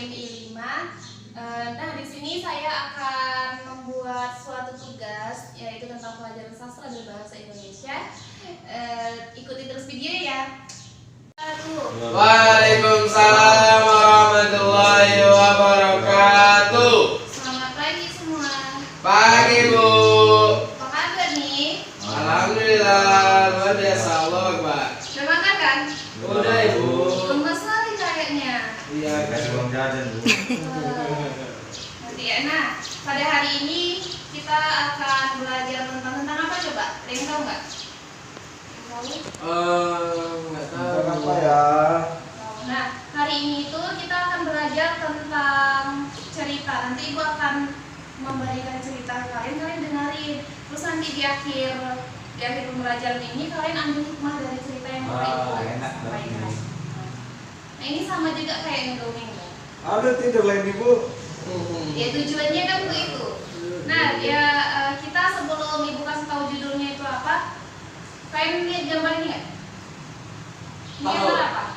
PMI 5. Nah, di sini saya akan membuat suatu tugas, yaitu tentang pelajaran sastra dan bahasa Indonesia. Ikuti terus video ya. Waalaikumsalam warahmatullahi wabarakatuh. Selamat pagi semua. Pagi Bu. Apa kabar nih? Alhamdulillah, luar biasa, Allah Akbar. Udah makan kan? Udah Ibu. Lemes sekali kayaknya. Iya, Kasih uang jajan Bu. Nanti ya. Nah, pada hari ini kita akan belajar tentang apa coba? Ada yang tahu nggak? Yang tahu? Nggak tahu. Apa ya? Nah, hari ini itu kita akan belajar tentang cerita. Nanti Ibu akan memberikan cerita ke kalian, kalian dengerin. Terus nanti di akhir pembelajaran ini kalian ambil hikmah dari cerita yang Ibu enak sampaikan. Nah, ini sama juga kayak ngedongeng ya. Ada tidur lain Ibu. Ya tujuannya kan begitu. Nah, ya kita sebelum Ibu kasih tahu judulnya itu apa, kalian lihat gambar ini nggak? Ini Tahu. gambar apa?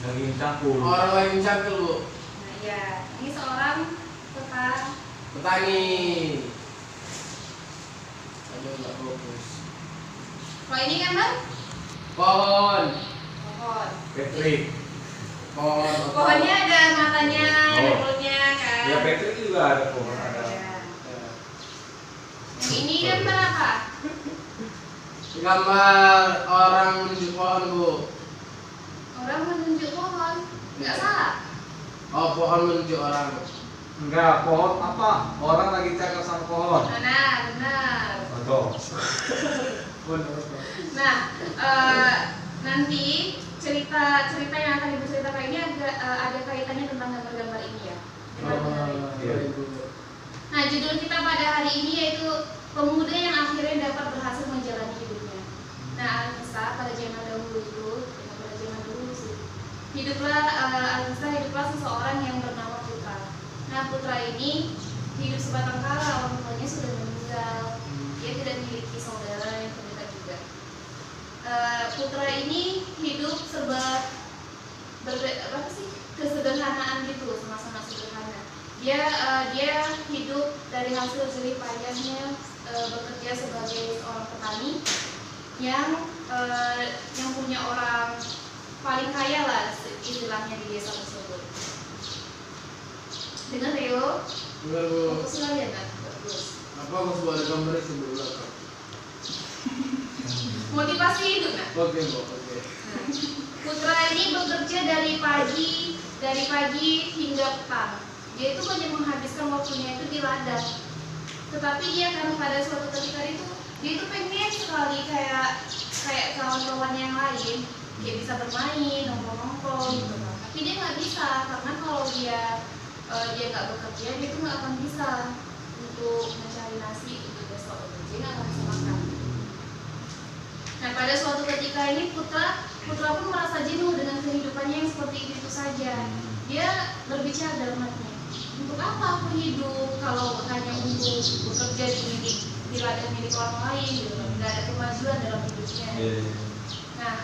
Lagi campur. Orang lagi cakil Bu. Nah, ya, ini seorang Petani. Aduh, nggak fokus. Kalau ini gambar Pohon. pohon. Patrick. Pohon. Pohonnya ada matanya, ada Oh. mulutnya kan. Ya Patrick juga ada pohon ada. Ya. Yang ini gambar apa? Gambar orang menunjuk pohon Bu. Orang menunjuk pohon. Nggak salah. Oh, pohon menunjuk orang. Enggak, pohon apa? Orang lagi cakap sama pohon. Benar. Betul. Nah, nanti cerita yang akan Ibu ceritakan ini ada kaitannya tentang gambar-gambar ini ya. Iya. Nah, judul kita pada hari ini yaitu pemuda yang akhirnya dapat berhasil menjalani hidupnya. Nah, Alkisah pada zaman dahulu sih, hiduplah seseorang yang bernama Putra. Nah, Putra ini hidup sebatang kara, orang tuanya sudah meninggal. Dia tidak memiliki saudara yang terdekat juga. Putra ini hidup serba kesederhanaan gitu, sama-sama sederhana. Dia hidup dari hasil jerih payahnya, bekerja sebagai seorang petani yang punya orang paling kaya lah istilahnya di desa tersebut. Dengar Rio? Benar Bu. Fokus sekalian kan? Bagus. Apa harus buat gambar itu Bu? Motivasi hidup nah. Oke Bu, oke. Putra ini bekerja dari pagi hingga petang. Dia itu banyak menghabiskan waktunya itu di ladang. Tetapi dia kan pada suatu ketika itu dia itu pengen sekali kayak kawan-kawan yang lain, dia bisa bermain, nongkrong gitu kan. Tapi dia nggak bisa karena kalau dia nggak bekerja, dia itu nggak akan bisa untuk mencari nasi untuk besok. Dia nggak akan bisa makan. Nah, pada suatu ketika ini Putra pun merasa jenuh dengan kehidupannya yang seperti itu saja. Dia berbicara dalam hatinya, untuk apa aku hidup kalau hanya untuk bekerja di ladang milik orang lain gitu, nggak ada kemajuan dalam hidupnya. Nah,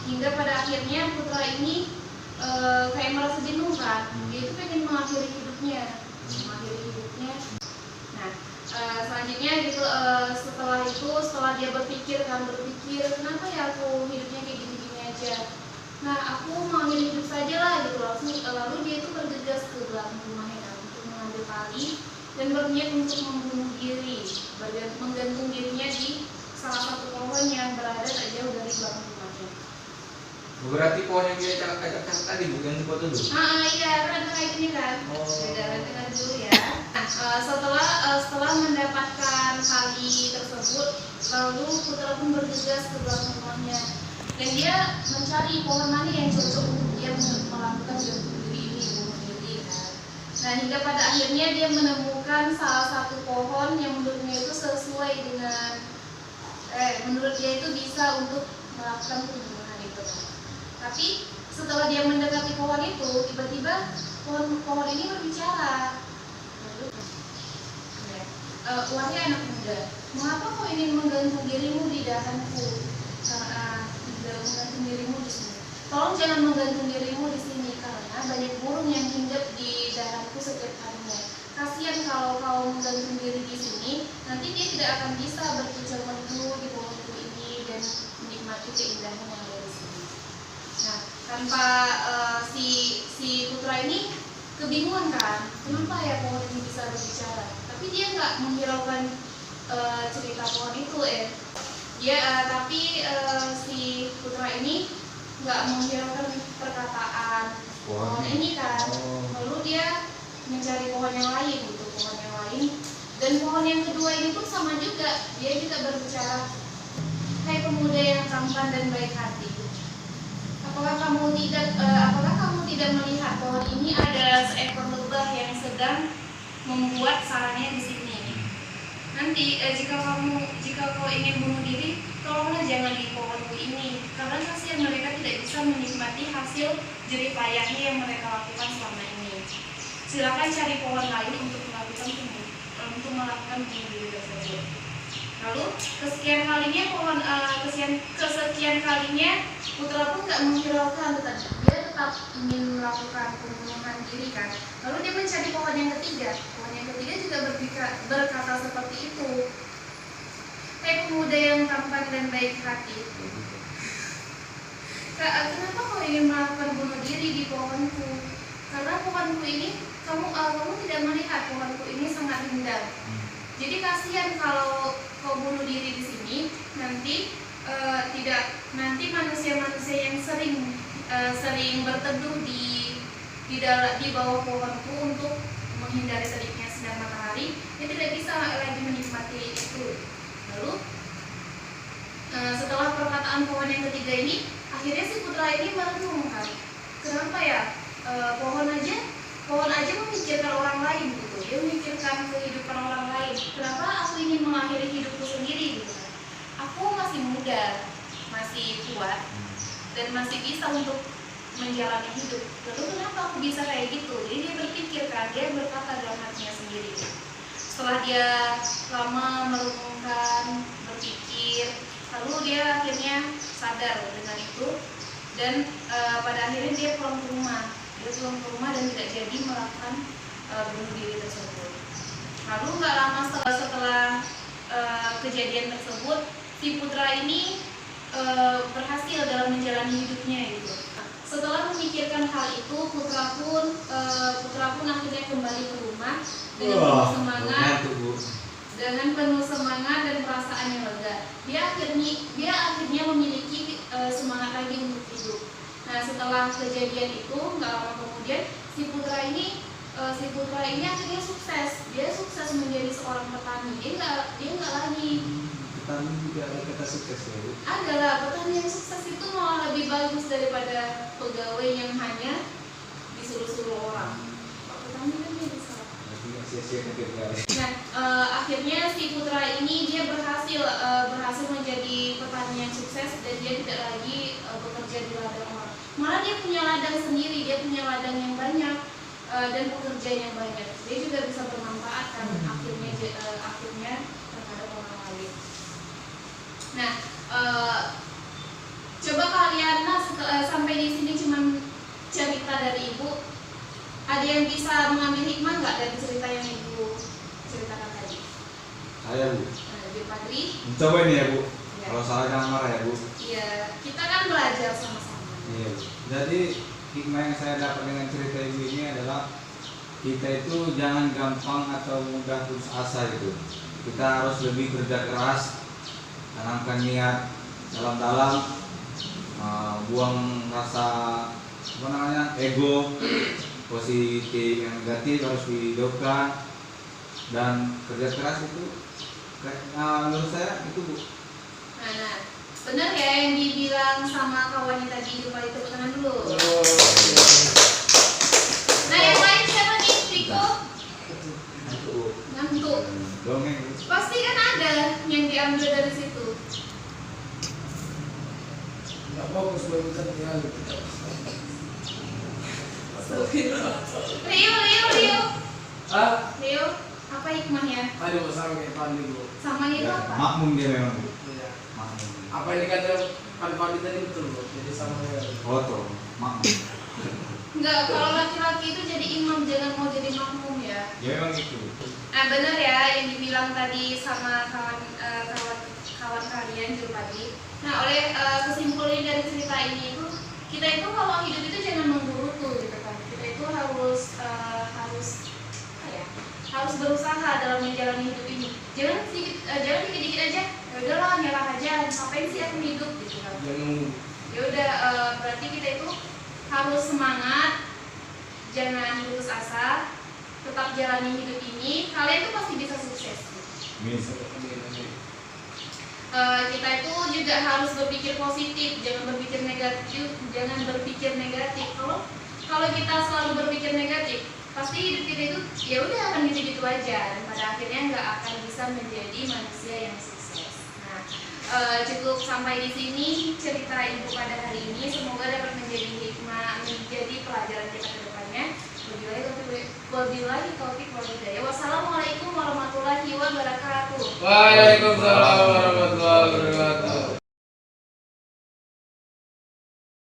hingga pada akhirnya Putra ini kayak merasa jenuh kan, dia itu pengen mengakhiri hidupnya. Nah, selanjutnya gitu, setelah dia berpikir kenapa ya aku hidupnya kayak gini-gini aja. Nah, aku mau hidup saja lah gitu. Lalu dia itu bergegas ke belakang rumahnya kan, untuk mengambil tali dan berniat untuk membunuh diri, menggantung dirinya di salah satu pohon yang berada tak jauh dari belakang rumahnya. Berarti pohon yang dia cakap tadi bukan di foto dulu. Iya, kan kayak gini kan. Oh. Dengar dulu ya. Nah, setelah mendapatkan tali tersebut, lalu Putra pun bergegas ke belakang rumahnya dan dia mencari pohon mana yang cocok untuk dia melakukan gantung diri ini, bunuh diri kan. Nah, hingga pada akhirnya dia menemukan salah satu pohon yang menurutnya itu sesuai dengan menurut dia itu bisa untuk melakukan pembunuhan itu kan. Tapi setelah dia mendekati pohon itu, tiba-tiba pohon ini berbicara. Wahai anak muda, mengapa kau ingin menggantung dirimu di dahanku? Menggantung dirimu di sini. tolong jangan menggantung dirimu di sini karena banyak burung yang hinggap di daratku setiap harinya. Kasihan kalau kau menggantung diri di sini, nanti dia tidak akan bisa berkicau merdu di pohonku ini dan menikmati keindahan yang ada di sini. Nah, tanpa si putra ini kebingungan kan, kenapa ya pohon ini bisa berbicara? Tapi dia nggak menghiraukan cerita pohon itu tapi si putra ini nggak menghiraukan perkataan pohon ini kan. Lalu dia mencari pohon yang lain gitu, pohon yang lain. Dan pohon yang kedua ini pun sama juga, dia juga berbicara, hai pemuda yang tampan dan baik hati, apakah kamu tidak melihat pohon ini ada seekor lebah yang sedang membuat sarangnya di sini? Nanti jika kau ingin bunuh diri, tolonglah jangan di pohonku ini, karena kasihan mereka tidak bisa menikmati hasil jerih payahnya yang mereka lakukan selama ini. Silakan cari pohon lain untuk melakukan bunuh diri tersebut. Lalu kesekian kalinya putra pun nggak menghiraukan, dia tetap ingin melakukan pembunuhan diri kan. Lalu dia mencari pohon yang ketiga. Pohon yang ketiga juga berkata seperti itu. Hai pemuda yang tampan dan baik hati, kenapa kau ingin melakukan bunuh diri di pohonku? Karena pohonku ini kamu tidak melihat pohonku ini sangat indah. Jadi kasihan kalau kau bunuh diri di sini, nanti manusia-manusia yang sering berteduh di bawah pohonku untuk menghindari teriknya sinar matahari, dia tidak bisa lagi menikmati itu. Lalu setelah perkataan pohon yang ketiga ini, akhirnya si putra ini merenung kan, kenapa ya pohon aja memikirkan orang lain gitu, dia memikirkan kehidupan orang lain, kenapa aku ingin mengakhiri hidupku sendiri gitu kan. Aku masih muda, masih kuat, dan masih bisa untuk menjalani hidup, lalu kenapa aku bisa kayak gitu? Jadi dia berpikir kan, dia berkata dalam hatinya sendiri. Setelah dia lama merenungkan, berpikir, lalu dia akhirnya sadar dengan itu, dan pada akhirnya dia pulang ke rumah. Dan tidak jadi melakukan bunuh diri tersebut. Lalu nggak lama setelah kejadian tersebut, si putra ini berhasil dalam menjalani hidupnya gitu. Setelah memikirkan hal itu, putra pun akhirnya kembali ke rumah dengan penuh semangat dan perasaan yang lega. Dia akhirnya memiliki semangat lagi untuk hidup. Nah, setelah kejadian itu, nggak lama kemudian si putra ini akhirnya sukses. Dia sukses menjadi seorang petani. Dia nggak lagi. Petani juga ada kata sukses ya, Bu? Adalah petani yang sukses itu malah lebih bagus daripada pegawai yang hanya disuruh-suruh orang. Pak petani kan dia bisa. Nah, akhirnya si putra ini dia berhasil menjadi petani yang sukses, dan dia tidak lagi bekerja di ladang orang. Malah dia punya ladang sendiri, dia punya ladang yang banyak dan pekerja yang banyak. Dia juga bisa bermanfaat kan akhirnya terhadap orang lain. Nah, coba kalian sampai di sini cuma cerita dari ibu. Ada yang bisa mengambil hikmah nggak dari cerita yang ibu ceritakan tadi? Saya, Bu. Bu Padri. Coba ini ya, Bu. Ya. Kalau salah jangan marah ya, Bu. Iya, kita kan belajar sama-sama. Iya. Jadi hikmah yang saya dapat dengan cerita ibu ini adalah kita itu jangan gampang atau mudah putus asa gitu. Kita harus lebih kerja keras, tanamkan niat dalam-dalam, buang rasa ego, positif yang negatif harus dihidupkan, dan kerja keras itu menurut saya itu, Bu. Nah, benar ya yang dibilang sama kawannya tadi, coba tepuk tangan dulu. Nah, yang lain siapa nih? Riko? Ngantuk. Dongeng. Pasti kan ada yang diambil dari situ. Nggak fokus belajar ya. Rio. Ah, Rio, apa hikmahnya? aduh sama kayak Pandi, Bu. Sama itu Ya, apa? makmum dia memang, Bu. Iya. Makmum. Apa yang dikata Pak tadi betul loh. Jadi sama ya. Foto, mak. Enggak, kalau laki-laki itu jadi imam, jangan mau jadi makmum ya. Ya memang itu. Nah benar ya yang dibilang tadi sama kawan kalian Julpadi. Nah oleh kesimpulan dari cerita ini itu kita itu kalau hidup itu jangan memburu gitu kan. Kita itu harus berusaha dalam menjalani hidup ini. Jangan dikit-dikit aja. Ya udahlah nyerah aja. Ngapain sih aku hidup gitu kan. Ya udah berarti kita itu harus semangat, jangan putus asa, tetap jalani hidup ini. Kalian tuh pasti bisa sukses. Kita itu juga harus berpikir positif, jangan berpikir negatif. Kalau kita selalu berpikir negatif, pasti hidup kita itu ya udah akan gitu-gitu aja, dan pada akhirnya nggak akan bisa menjadi manusia yang sukses. Nah, cukup sampai di sini cerita ibu pada hari ini. Semoga dapat menjadi hikmah, menjadi pelajaran kita ke depannya. Wabillahi taufiq wal hidayah. Wassalamualaikum warahmatullahi wabarakatuh. Waalaikumsalam.